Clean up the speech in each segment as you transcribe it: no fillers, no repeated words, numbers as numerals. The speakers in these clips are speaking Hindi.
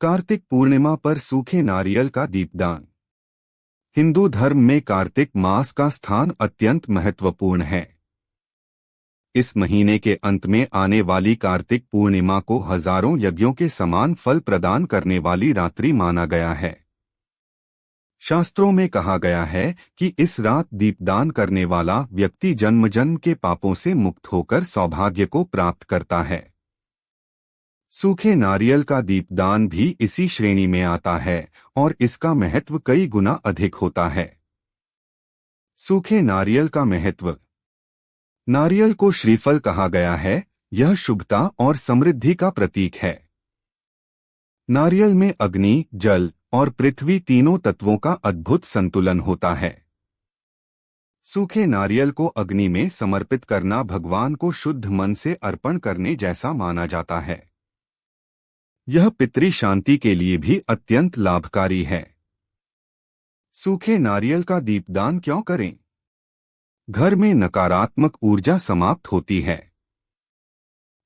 कार्तिक पूर्णिमा पर सूखे नारियल का दीपदान। हिंदू धर्म में कार्तिक मास का स्थान अत्यंत महत्वपूर्ण है। इस महीने के अंत में आने वाली कार्तिक पूर्णिमा को हजारों यज्ञों के समान फल प्रदान करने वाली रात्रि माना गया है। शास्त्रों में कहा गया है कि इस रात दीपदान करने वाला व्यक्ति जन्म जन्म के पापों से मुक्त होकर सौभाग्य को प्राप्त करता है। सूखे नारियल का दीपदान भी इसी श्रेणी में आता है और इसका महत्व कई गुना अधिक होता है। सूखे नारियल का महत्व। नारियल को श्रीफल कहा गया है। यह शुभता और समृद्धि का प्रतीक है। नारियल में अग्नि, जल और पृथ्वी तीनों तत्वों का अद्भुत संतुलन होता है। सूखे नारियल को अग्नि में समर्पित करना भगवान को शुद्ध मन से अर्पण करने जैसा माना जाता है। यह पितृ शांति के लिए भी अत्यंत लाभकारी है। सूखे नारियल का दीपदान क्यों करें? घर में नकारात्मक ऊर्जा समाप्त होती है।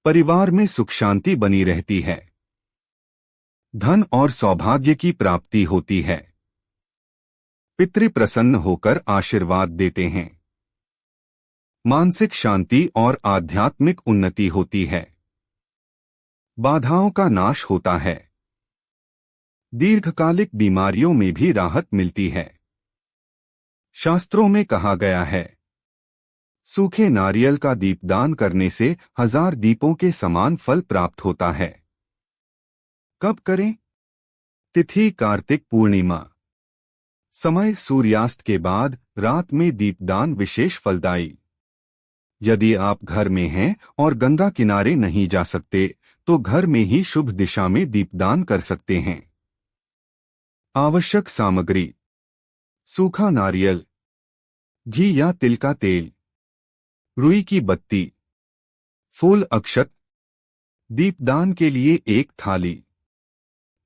परिवार में सुख शांति बनी रहती है। धन और सौभाग्य की प्राप्ति होती है। पितृ प्रसन्न होकर आशीर्वाद देते हैं। मानसिक शांति और आध्यात्मिक उन्नति होती है। बाधाओं का नाश होता है। दीर्घकालिक बीमारियों में भी राहत मिलती है। शास्त्रों में कहा गया है, सूखे नारियल का दीपदान करने से 1000 दीपों के समान फल प्राप्त होता है। कब करें? तिथि कार्तिक पूर्णिमा। समय सूर्यास्त के बाद रात में दीपदान विशेष फलदायी। यदि आप घर में हैं और गंगा किनारे नहीं जा सकते तो घर में ही शुभ दिशा में दीपदान कर सकते हैं। आवश्यक सामग्री: सूखा नारियल, घी या तिल का तेल, रुई की बत्ती, फूल अक्षत। दीपदान के लिए एक थाली।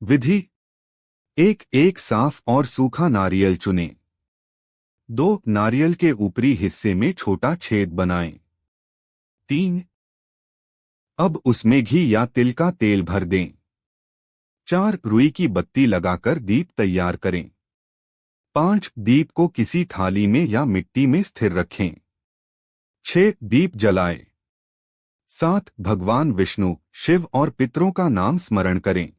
विधि: एक साफ और सूखा नारियल चुनें। 2 नारियल के ऊपरी हिस्से में छोटा छेद बनाएं। 3 अब उसमें घी या तिल का तेल भर दें। 4 रुई की बत्ती लगाकर दीप तैयार करें। 5 दीप को किसी थाली में या मिट्टी में स्थिर रखें। 6 दीप जलाएं। 7 भगवान विष्णु, शिव और पितरों का नाम स्मरण करें।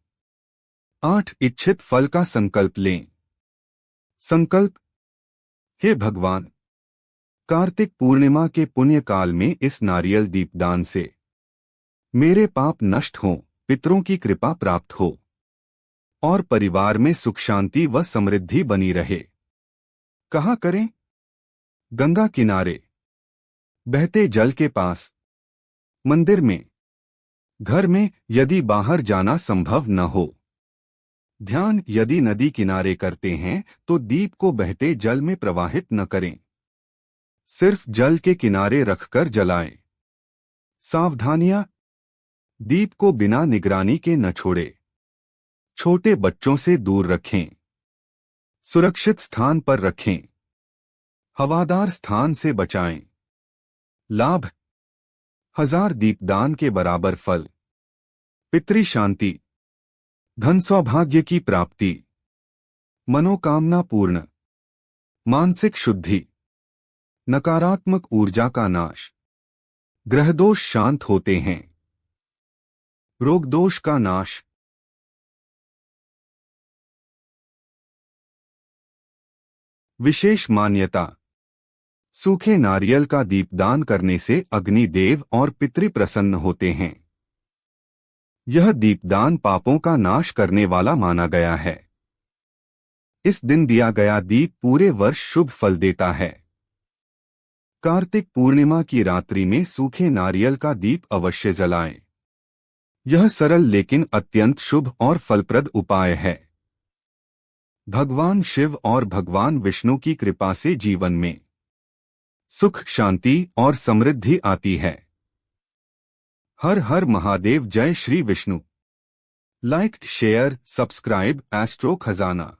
8 इच्छित फल का संकल्प लें। संकल्प: हे भगवान, कार्तिक पूर्णिमा के पुण्य काल में इस नारियल दीपदान से मेरे पाप नष्ट हों, पितरों की कृपा प्राप्त हो और परिवार में सुख शांति व समृद्धि बनी रहे। कहाँ करें? गंगा किनारे, बहते जल के पास, मंदिर में, घर में यदि बाहर जाना संभव न हो। ध्यान: यदि नदी किनारे करते हैं तो दीप को बहते जल में प्रवाहित न करें। सिर्फ जल के किनारे रखकर जलाएं। सावधानियां: दीप को बिना निगरानी के न छोड़े। छोटे बच्चों से दूर रखें। सुरक्षित स्थान पर रखें। हवादार स्थान से बचाएं। लाभ: 1000 दीपदान के बराबर फल। पितृ शांति, धन सौभाग्य की प्राप्ति, मनोकामना पूर्ण, मानसिक शुद्धि, नकारात्मक ऊर्जा का नाश, ग्रहदोष शांत होते हैं, रोग दोष का नाश। विशेष मान्यता: सूखे नारियल का दीपदान करने से अग्नि देव और पितृ प्रसन्न होते हैं। यह दीपदान पापों का नाश करने वाला माना गया है। इस दिन दिया गया दीप पूरे वर्ष शुभ फल देता है। कार्तिक पूर्णिमा की रात्रि में सूखे नारियल का दीप अवश्य जलाएं। यह सरल लेकिन अत्यंत शुभ और फलप्रद उपाय है। भगवान शिव और भगवान विष्णु की कृपा से जीवन में सुख, शांति और समृद्धि आती है। हर हर महादेव। जय Shri Vishnu. Like, share, subscribe astro खजाना।